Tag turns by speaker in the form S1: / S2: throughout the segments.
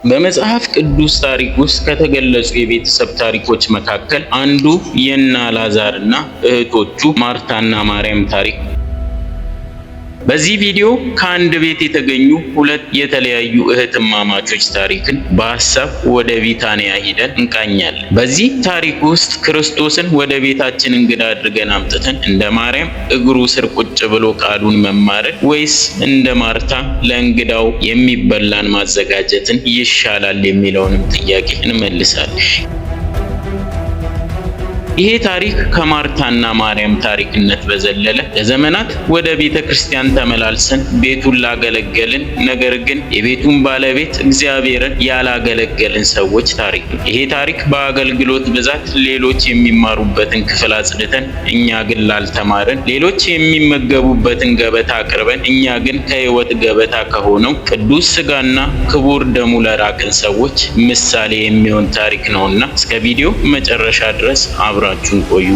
S1: በመጽሐፍ ቅዱስ ታሪክ ውስጥ ከተገለጹ የቤተሰብ ታሪኮች መካከል አንዱ የእነ አልዓዛርና እህቶቹ ማርታና ማርያም ታሪክ። በዚህ ቪዲዮ ከአንድ ቤት የተገኙ ሁለት የተለያዩ እህትማማቾች ታሪክን በሐሳብ ወደ ቢታንያ ሄደን እንቃኛለን። በዚህ ታሪክ ውስጥ ክርስቶስን ወደ ቤታችን እንግዳ አድርገን አምጥተን እንደ ማርያም እግሩ ስር ቁጭ ብሎ ቃሉን መማርን ወይስ እንደ ማርታ ለእንግዳው የሚበላን ማዘጋጀትን ይሻላል የሚለውንም ጥያቄ እንመልሳለን። ይሄ ታሪክ ከማርታና ማርያም ታሪክነት በዘለለ ለዘመናት ወደ ቤተ ክርስቲያን ተመላልሰን ቤቱን ላገለገልን ነገር ግን የቤቱን ባለቤት እግዚአብሔርን ያላገለገልን ሰዎች ታሪክ ነው። ይሄ ታሪክ በአገልግሎት ብዛት ሌሎች የሚማሩበትን ክፍል አጽድተን እኛ ግን ላልተማርን፣ ሌሎች የሚመገቡበትን ገበታ አቅርበን እኛ ግን ከሕይወት ገበታ ከሆነው ቅዱስ ሥጋና ክቡር ደሙ ለራቅን ሰዎች ምሳሌ የሚሆን ታሪክ ነውና እስከ ቪዲዮ መጨረሻ ድረስ አብራችሁን ቆዩ።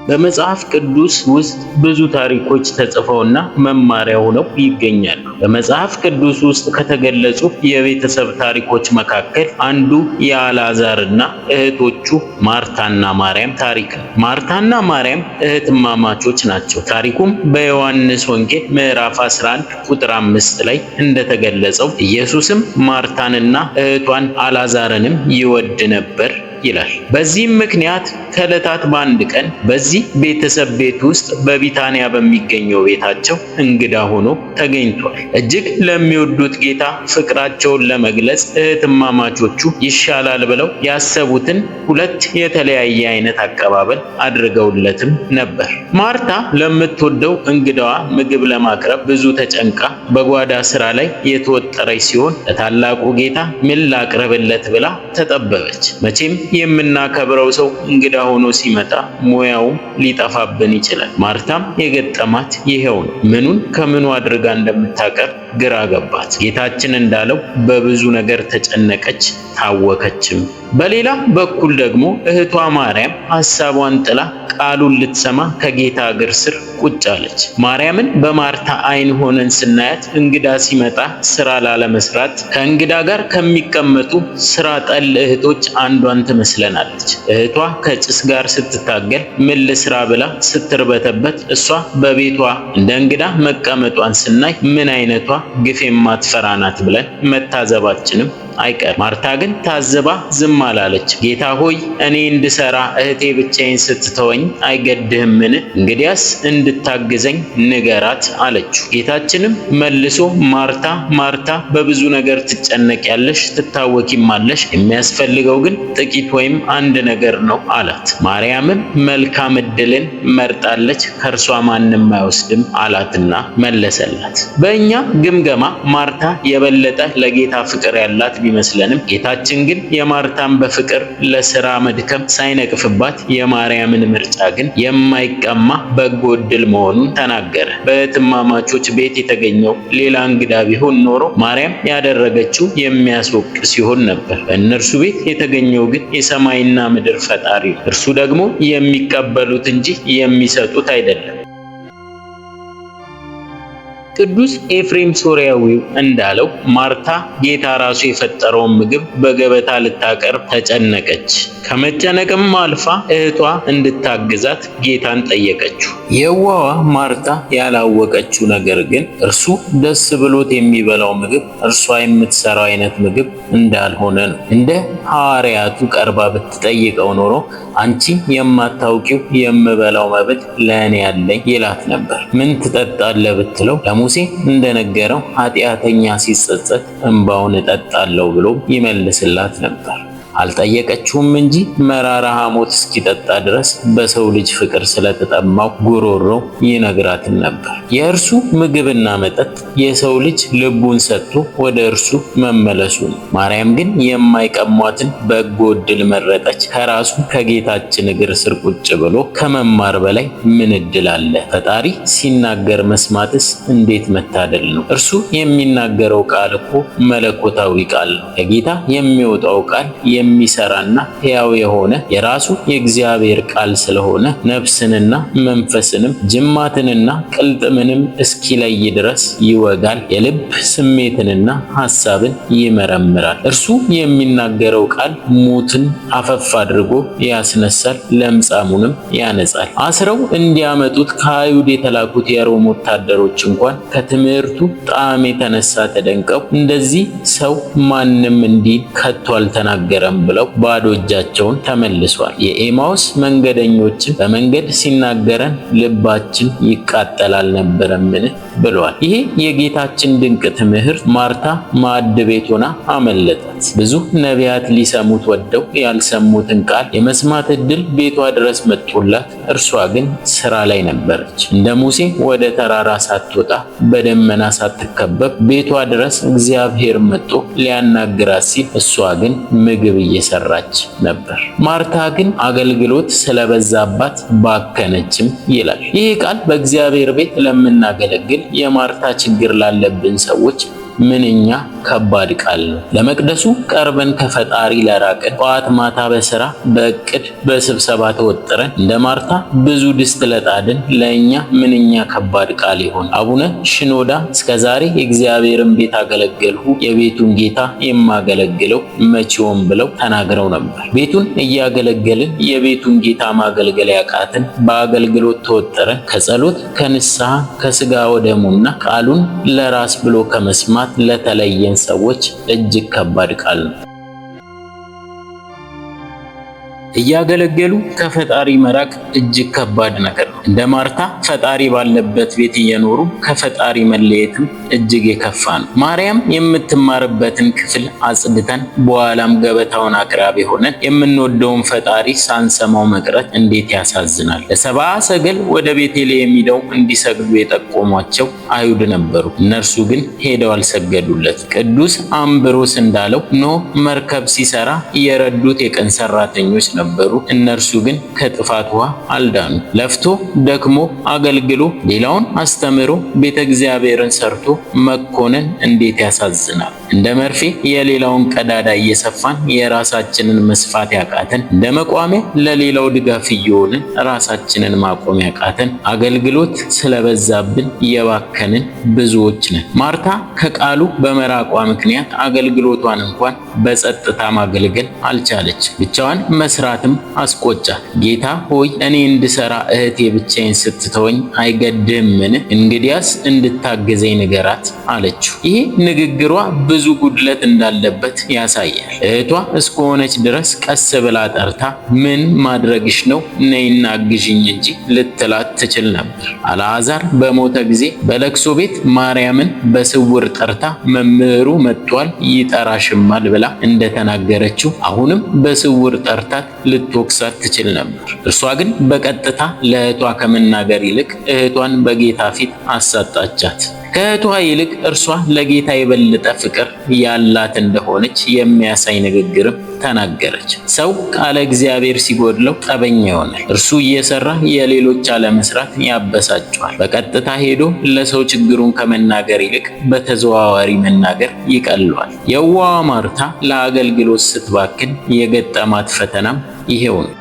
S1: በመጽሐፍ ቅዱስ ውስጥ ብዙ ታሪኮች ተጽፈውና መማሪያ ሆነው ይገኛሉ። በመጽሐፍ ቅዱስ ውስጥ ከተገለጹ የቤተሰብ ታሪኮች መካከል አንዱ የአልዓዛርና እህቶቹ ማርታና ማርያም ታሪክ ነው። ማርታና ማርያም እህትማማቾች ናቸው። ታሪኩም በዮሐንስ ወንጌል ምዕራፍ 11 ቁጥር 5 ላይ እንደተገለጸው ኢየሱስም ማርታንና እህቷን አልዓዛርንም ይወድ ነበር ይላል። በዚህም ምክንያት ከዕለታት በአንድ ቀን በዚህ ቤተሰብ ቤት ውስጥ በቢታንያ በሚገኘው ቤታቸው እንግዳ ሆኖ ተገኝቷል። እጅግ ለሚወዱት ጌታ ፍቅራቸውን ለመግለጽ እህትማማቾቹ ይሻላል ብለው ያሰቡትን ሁለት የተለያየ አይነት አቀባበል አድርገውለትም ነበር። ማርታ ለምትወደው እንግዳዋ ምግብ ለማቅረብ ብዙ ተጨንቃ በጓዳ ስራ ላይ የተወጠረች ሲሆን ለታላቁ ጌታ ምን ላቅርብለት ብላ ተጠበበች። መቼም የምናከብረው ሰው እንግዳ ሆኖ ሲመጣ ሙያውም ሊጠፋብን ይችላል። ማርታም የገጠማት ይሄው ነው። ምኑን ከምኑ አድርጋ እንደምታቀርብ ግራ ገባት። ጌታችን እንዳለው በብዙ ነገር ተጨነቀች፣ ታወከችም። በሌላ በኩል ደግሞ እህቷ ማርያም ሐሳቧን ጥላ ቃሉን ልትሰማ ከጌታ እግር ስር ቁጭ አለች። ማርያምን በማርታ አይን ሆነን ስናያት እንግዳ ሲመጣ ስራ ላለመስራት ከእንግዳ ጋር ከሚቀመጡ ስራ ጠል እህቶች አንዷን ትመስለናለች። እህቷ ከጭስ ጋር ስትታገል ምን ልስራ ብላ ስትርበተበት፣ እሷ በቤቷ እንደ እንግዳ መቀመጧን ስናይ ምን አይነቷ ግፍ የማትፈራ ናት ብለን መታዘባችንም አይቀር። ማርታ ግን ታዝባ ዝም አላለች። ጌታ ሆይ እኔ እንድሰራ እህቴ ብቻዬን ስትተወኝ አይገድህምን? እንግዲያስ እንድታግዘኝ ንገራት አለችው። ጌታችንም መልሶ ማርታ ማርታ በብዙ ነገር ትጨነቂያለሽ፣ ትታወቂማለሽ፣ የሚያስፈልገው ግን ጥቂት ወይም አንድ ነገር ነው አላት። ማርያምም መልካም ዕድልን መርጣለች፣ ከእርሷ ማንም አይወስድም አላትና መለሰላት። በእኛ ግምገማ ማርታ የበለጠ ለጌታ ፍቅር ያላት ቢመስለንም ጌታችን ግን የማርታን በፍቅር ለስራ መድከም ሳይነቅፍባት የማርያምን ምርጫ ግን የማይቀማ በጎ ዕድል መሆኑን ተናገረ። በእህትማማቾች ቤት የተገኘው ሌላ እንግዳ ቢሆን ኖሮ ማርያም ያደረገችው የሚያስወቅስ ሲሆን ነበር። በእነርሱ ቤት የተገኘው ግን የሰማይና ምድር ፈጣሪ ነው። እርሱ ደግሞ የሚቀበሉት እንጂ የሚሰጡት አይደለም። ቅዱስ ኤፍሬም ሶርያዊው እንዳለው ማርታ ጌታ ራሱ የፈጠረውን ምግብ በገበታ ልታቀርብ ተጨነቀች። ከመጨነቅም አልፋ እህቷ እንድታግዛት ጌታን ጠየቀችው። የዋዋ ማርታ ያላወቀችው ነገር ግን እርሱ ደስ ብሎት የሚበላው ምግብ እርሷ የምትሰራው አይነት ምግብ እንዳልሆነ ነው። እንደ ሐዋርያቱ ቀርባ ብትጠይቀው ኖሮ አንቺ የማታውቂው የምበላው መብል ለእኔ ያለኝ ይላት ነበር። ምን ትጠጣለህ ብትለው ለሙሴ እንደነገረው ኃጢአተኛ ሲጸጸት እንባውን እጠጣለሁ ብሎ ይመልስላት ነበር። አልጠየቀችውም እንጂ መራራ ሐሞት እስኪጠጣ ድረስ በሰው ልጅ ፍቅር ስለተጠማው ጉሮሮ ይነግራትን ነበር። የእርሱ ምግብና መጠጥ የሰው ልጅ ልቡን ሰጥቶ ወደ እርሱ መመለሱ ነው። ማርያም ግን የማይቀሟትን በጎ ዕድል መረጠች። ከራሱ ከጌታችን እግር ስር ቁጭ ብሎ ከመማር በላይ ምን ዕድል አለ? ፈጣሪ ሲናገር መስማትስ እንዴት መታደል ነው! እርሱ የሚናገረው ቃል እኮ መለኮታዊ ቃል ነው። ከጌታ የሚወጣው ቃል የሚሰራና ሕያው የሆነ የራሱ የእግዚአብሔር ቃል ስለሆነ ነፍስንና መንፈስንም ጅማትንና ቅልጥምንም እስኪለይ ድረስ ይወጋል፣ የልብ ስሜትንና ሐሳብን ይመረምራል። እርሱ የሚናገረው ቃል ሙትን አፈፍ አድርጎ ያስነሳል፣ ለምጻሙንም ያነጻል። አስረው እንዲያመጡት ከአይሁድ የተላኩት የሮም ወታደሮች እንኳን ከትምህርቱ ጣዕም የተነሳ ተደንቀው እንደዚህ ሰው ማንም እንዲህ ከቶ አልተናገረም ብለው ባዶ እጃቸውን ተመልሷል። የኤማውስ መንገደኞችን በመንገድ ሲናገረን ልባችን ይቃጠል አልነበረምን ብለዋል። ይሄ የጌታችን ድንቅ ትምህርት ማርታ ማዕድ ቤት ሆና አመለጣት። ብዙ ነቢያት ሊሰሙት ወደው ያልሰሙትን ቃል የመስማት ዕድል ቤቷ ድረስ መጥቶላት፣ እርሷ ግን ስራ ላይ ነበረች። እንደ ሙሴ ወደ ተራራ ሳትወጣ በደመና ሳትከበብ ቤቷ ድረስ እግዚአብሔር መጥቶ ሊያናግራት ሲል እሷ ግን ምግብ እየሰራች ነበር። ማርታ ግን አገልግሎት ስለበዛባት ባከነችም ይላል። ይህ ቃል በእግዚአብሔር ቤት ለምናገለግል የማርታ ችግር ላለብን ሰዎች ምንኛ ከባድ ቃል ነው። ለመቅደሱ ቀርበን ከፈጣሪ ለራቅን፣ ጠዋት ማታ በስራ በእቅድ በስብሰባ ተወጥረን እንደ ማርታ ብዙ ድስት ለጣድን ለእኛ ምንኛ ከባድ ቃል ይሆን። አቡነ ሽኖዳ እስከዛሬ የእግዚአብሔርን ቤት አገለገልሁ፣ የቤቱን ጌታ የማገለግለው መቼውም ብለው ተናግረው ነበር። ቤቱን እያገለገልን የቤቱን ጌታ ማገልገል ያቃትን፣ በአገልግሎት ተወጥረን ከጸሎት ከንስሐ ከስጋ ወደሙና ቃሉን ለራስ ብሎ ከመስማት ለተለየን ሰዎች እጅግ ከባድ ቃል ነው። እያገለገሉ ከፈጣሪ መራቅ እጅግ ከባድ ነገር ነው። እንደ ማርታ ፈጣሪ ባለበት ቤት እየኖሩ ከፈጣሪ መለየትም እጅግ የከፋ ነው። ማርያም የምትማርበትን ክፍል አጽድተን በኋላም ገበታውን አቅራቢ ሆነን የምንወደውን ፈጣሪ ሳንሰማው መቅረት እንዴት ያሳዝናል። ለሰብአ ሰገል ወደ ቤተልሔም ሄደው እንዲሰግዱ የጠቆሟቸው አይሁድ ነበሩ። እነርሱ ግን ሄደው አልሰገዱለት። ቅዱስ አምብሮስ እንዳለው ኖህ መርከብ ሲሰራ የረዱት የቀን ሰራተኞች ነበሩ። እነርሱ ግን ከጥፋት ውሃ አልዳኑ። ለፍቶ ደክሞ አገልግሎ ሌላውን አስተምሮ ቤተ እግዚአብሔርን ሰርቶ መኮነን እንዴት ያሳዝናል። እንደ መርፌ የሌላውን ቀዳዳ እየሰፋን የራሳችንን መስፋት ያቃተን፣ እንደ መቋሚያ ለሌላው ድጋፍ እየሆንን ራሳችንን ማቆም ያቃተን፣ አገልግሎት ስለበዛብን የባከንን ብዙዎች ነን። ማርታ ከቃሉ በመራቋ ምክንያት አገልግሎቷን እንኳን በጸጥታ ማገልገል አልቻለች። ብቻዋን መስራትም አስቆጫት። ጌታ ሆይ እኔ እንድሰራ እህቴ ብቻዬን ስትተወኝ አይገድህምን? እንግዲያስ እንድታገዘኝ ንገራት አለችው። ይሄ ንግግሯ ብዙ ጉድለት እንዳለበት ያሳያል። እህቷ እስከሆነች ድረስ ቀስ ብላ ጠርታ ምን ማድረግሽ ነው? ነይና አግዥኝ እንጂ ልትላት ትችል ነበር። አልዓዛር በሞተ ጊዜ በለቅሶ ቤት ማርያምን በስውር ጠርታ መምህሩ መጥቷል ይጠራሽማል ብላ እንደተናገረችው አሁንም በስውር ጠርታት ልትወቅሳት ትችል ነበር። እርሷ ግን በቀጥታ ለእህቷ ከመናገር ይልቅ እህቷን በጌታ ፊት አሳጣቻት። ከእህቷ ይልቅ እርሷ ለጌታ የበለጠ ፍቅር ያላት እንደሆነች የሚያሳይ ንግግርም ተናገረች። ሰው ቃለ እግዚአብሔር ሲጎድለው ጠበኛ ይሆናል። እርሱ እየሰራ የሌሎች አለመስራት ያበሳጨዋል። በቀጥታ ሄዶ ለሰው ችግሩን ከመናገር ይልቅ በተዘዋዋሪ መናገር ይቀለዋል። የዋዋ ማርታ ለአገልግሎት ስትባክን የገጠማት ፈተናም ይሄው ነው።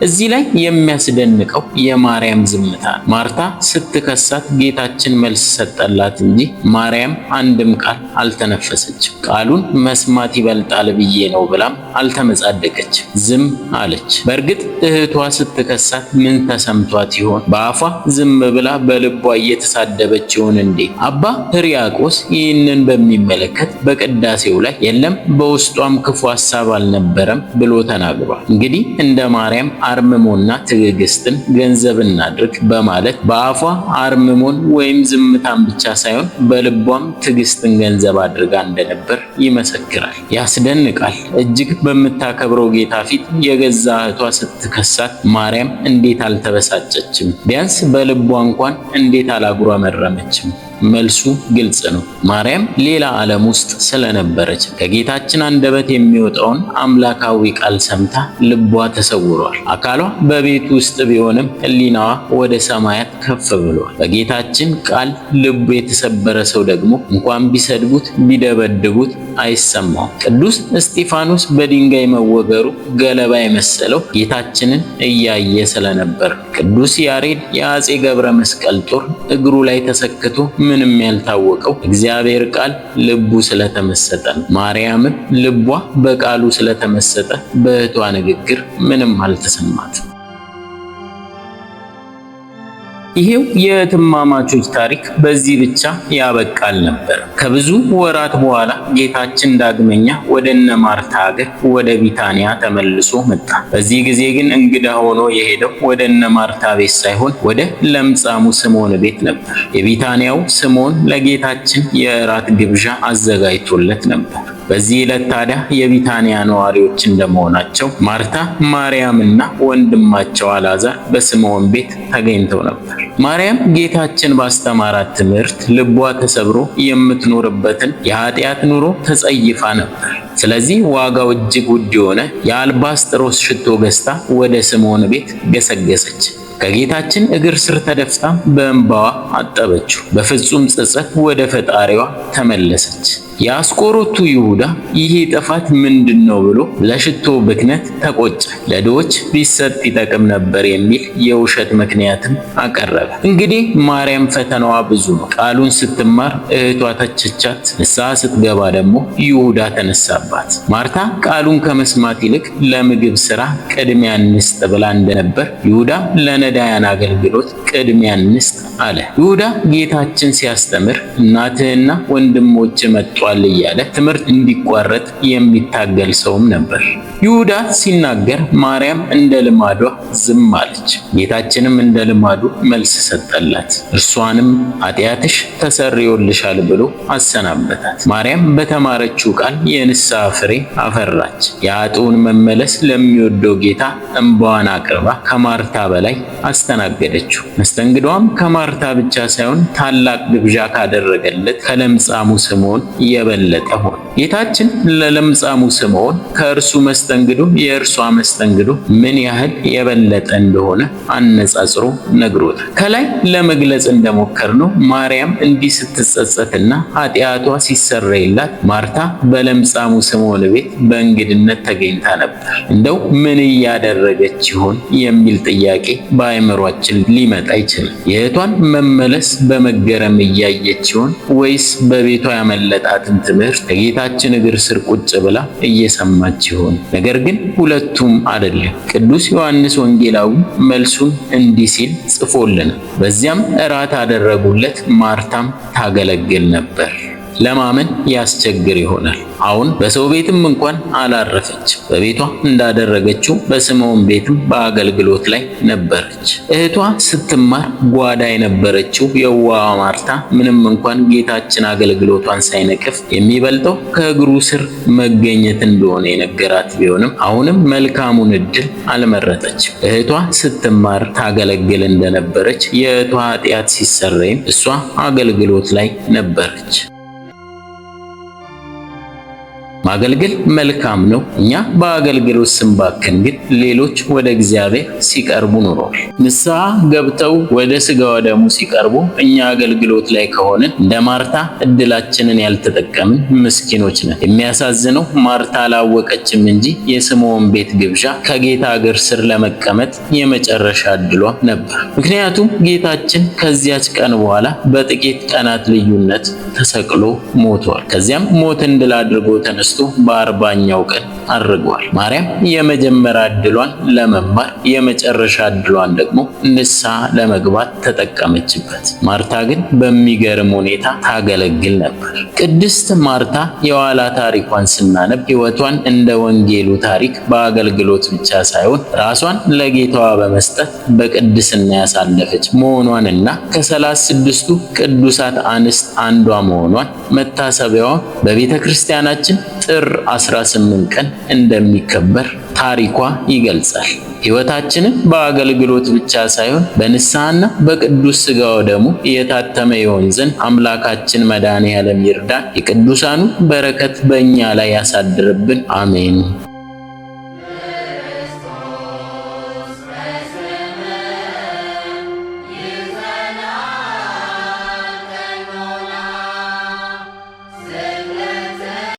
S1: እዚህ ላይ የሚያስደንቀው የማርያም ዝምታ ነው። ማርታ ስትከሳት ጌታችን መልስ ሰጠላት እንጂ ማርያም አንድም ቃል አልተነፈሰችም። ቃሉን መስማት ይበልጣል ብዬ ነው ብላም አልተመጻደቀች፣ ዝም አለች። በእርግጥ እህቷ ስትከሳት ምን ተሰምቷት ይሆን? በአፏ ዝም ብላ በልቧ እየተሳደበች ይሆን እንዴ? አባ ሕርያቆስ ይህንን በሚመለከት በቅዳሴው ላይ የለም በውስጧም ክፉ ሐሳብ አልነበረም ብሎ ተናግሯል። እንግዲህ እንደ ማርያም አርምሞና ትዕግስትን ገንዘብ እናድርግ በማለት በአፏ አርምሞን ወይም ዝምታን ብቻ ሳይሆን በልቧም ትዕግስትን ገንዘብ አድርጋ እንደነበር ይመሰክራል። ያስደንቃል። እጅግ በምታከብረው ጌታ ፊት የገዛ እህቷ ስትከሳት ማርያም እንዴት አልተበሳጨችም? ቢያንስ በልቧ እንኳን እንዴት አላጉረመረመችም? መልሱ ግልጽ ነው። ማርያም ሌላ ዓለም ውስጥ ስለነበረች ከጌታችን አንደበት የሚወጣውን አምላካዊ ቃል ሰምታ ልቧ ተሰውሯል። አካሏ በቤት ውስጥ ቢሆንም ሕሊናዋ ወደ ሰማያት ከፍ ብሏል። በጌታችን ቃል ልቡ የተሰበረ ሰው ደግሞ እንኳን ቢሰድቡት ቢደበድቡት አይሰማው። ቅዱስ እስጢፋኖስ በድንጋይ መወገሩ ገለባ የመሰለው ጌታችንን እያየ ስለነበር። ቅዱስ ያሬድ የአፄ ገብረ መስቀል ጦር እግሩ ላይ ተሰክቶ ምንም ያልታወቀው እግዚአብሔር ቃል ልቡ ስለተመሰጠ ነው። ማርያምም ልቧ በቃሉ ስለተመሰጠ በእህቷ ንግግር ምንም አልተሰማትም። ይሄው የእህትማማቾች ታሪክ በዚህ ብቻ ያበቃል ነበር። ከብዙ ወራት በኋላ ጌታችን ዳግመኛ ወደ እነ ማርታ ሀገር ወደ ቢታንያ ተመልሶ መጣ። በዚህ ጊዜ ግን እንግዳ ሆኖ የሄደው ወደ እነ ማርታ ቤት ሳይሆን ወደ ለምጻሙ ስምዖን ቤት ነበር። የቢታንያው ስምዖን ለጌታችን የእራት ግብዣ አዘጋጅቶለት ነበር። በዚህ ዕለት ታዲያ የቢታንያ ነዋሪዎች እንደመሆናቸው ማርታ፣ ማርያምና ወንድማቸው አልዓዛር በስምዖን ቤት ተገኝተው ነበር። ማርያም ጌታችን ባስተማራት ትምህርት ልቧ ተሰብሮ የምትኖርበትን የኃጢአት ኑሮ ተጸይፋ ነበር። ስለዚህ ዋጋው እጅግ ውድ የሆነ የአልባስጥሮስ ሽቶ ገዝታ ወደ ስምዖን ቤት ገሰገሰች። ከጌታችን እግር ስር ተደፍታ በእንባዋ አጠበችው። በፍጹም ጸጸት ወደ ፈጣሪዋ ተመለሰች። የአስቆሮቱ ይሁዳ ይሄ ጥፋት ምንድነው ብሎ ለሽቶ ብክነት ተቆጨ። ለድሆች ቢሰጥ ይጠቅም ነበር የሚል የውሸት ምክንያትም አቀረበ። እንግዲህ ማርያም ፈተናዋ ብዙ ነው። ቃሉን ስትማር እህቷ ተቸቻት፣ ንስሐ ስትገባ ደግሞ ይሁዳ ተነሳባት። ማርታ ቃሉን ከመስማት ይልቅ ለምግብ ስራ ቅድሚያ እንስጥ ብላ እንደነበር ይሁዳ ለነዳያን አገልግሎት ቅድሚያ እንስጥ አለ። ይሁዳ ጌታችን ሲያስተምር እናትህና ወንድሞች መጥቷል እያለ ትምህርት እንዲቋረጥ የሚታገል ሰውም ነበር። ይሁዳ ሲናገር ማርያም እንደ ልማዷ ዝም አለች። ጌታችንም እንደ ልማዱ መልስ ሰጠላት። እርሷንም ኃጢአትሽ ተሰርዮልሻል ብሎ አሰናበታት። ማርያም በተማረችው ቃል የንስሐ ፍሬ አፈራች። የኃጥኡን መመለስ ለሚወደው ጌታ እንባዋን አቅርባ ከማርታ በላይ አስተናገደችው። መስተንግዷም ከማርታ ብቻ ሳይሆን ታላቅ ግብዣ ካደረገለት ከለምጻሙ ስምዖን የበለጠ ሆነ። ጌታችን ለለምጻሙ ስምዖን ከእርሱ መስተንግዶ የእርሷ መስተንግዶ ምን ያህል የበለጠ እንደሆነ አነጻጽሮ ነግሮታል። ከላይ ለመግለጽ እንደሞከርነው ማርያም እንዲህ ስትጸጸትና ኃጢአቷ ሲሰረይላት ማርታ በለምጻሙ ስምዖን ቤት በእንግድነት ተገኝታ ነበር። እንደው ምን እያደረገች ይሆን የሚል ጥያቄ በአእምሯችን ሊመጣ ይችላል። የእህቷን መመለስ በመገረም እያየች ይሆን ወይስ በቤቷ ያመለጣትን ትምህርት ከጌታችን እግር ስር ቁጭ ብላ እየሰማች ይሆን? ነገር ግን ሁለቱም አይደለም። ቅዱስ ዮሐንስ ወንጌላዊ መልሱን እንዲህ ሲል ጽፎልናል። በዚያም እራት አደረጉለት፣ ማርታም ታገለግል ነበር። ለማመን ያስቸግር ይሆናል። አሁን በሰው ቤትም እንኳን አላረፈች። በቤቷ እንዳደረገችው በስምዖን ቤትም በአገልግሎት ላይ ነበረች። እህቷ ስትማር ጓዳ የነበረችው የዋዋ ማርታ ምንም እንኳን ጌታችን አገልግሎቷን ሳይነቅፍ የሚበልጠው ከእግሩ ስር መገኘት እንደሆነ የነገራት ቢሆንም አሁንም መልካሙን እድል አልመረጠችም። እህቷ ስትማር ታገለግል እንደነበረች የእህቷ ኃጢአት ሲሰረይም እሷ አገልግሎት ላይ ነበረች። ማገልገል መልካም ነው። እኛ በአገልግሎት ስንባክን ግን ሌሎች ወደ እግዚአብሔር ሲቀርቡ ኖረዋል። ንስሐ ገብተው ወደ ሥጋ ወደሙ ሲቀርቡ እኛ አገልግሎት ላይ ከሆንን እንደ ማርታ እድላችንን ያልተጠቀምን ምስኪኖች ነን። የሚያሳዝነው ማርታ አላወቀችም እንጂ የስምዖን ቤት ግብዣ ከጌታ እግር ስር ለመቀመጥ የመጨረሻ እድሏ ነበር። ምክንያቱም ጌታችን ከዚያች ቀን በኋላ በጥቂት ቀናት ልዩነት ተሰቅሎ ሞቷል። ከዚያም ሞትን ድል አድርጎ ተነስቶ በ40ኛው ቀን አርጓል። ማርያም የመጀመሪያ እድሏን ለመማር የመጨረሻ እድሏን ደግሞ ንስሐ ለመግባት ተጠቀመችበት። ማርታ ግን በሚገርም ሁኔታ ታገለግል ነበር። ቅድስት ማርታ የኋላ ታሪኳን ስናነብ ሕይወቷን እንደ ወንጌሉ ታሪክ በአገልግሎት ብቻ ሳይሆን ራሷን ለጌታዋ በመስጠት በቅድስና ያሳለፈች መሆኗንና ከ36ቱ ቅዱሳት አንስት አንዷ መሆኗን መታሰቢያዋ በቤተ ክርስቲያናችን ጥር 18 ቀን እንደሚከበር ታሪኳ ይገልጻል። ሕይወታችንን በአገልግሎት ብቻ ሳይሆን በንስሐና በቅዱስ ሥጋው ደሙ የታተመ ይሆን ዘንድ አምላካችን መድኃኔዓለም ይርዳን። የቅዱሳኑ በረከት በእኛ ላይ ያሳድርብን። አሜን።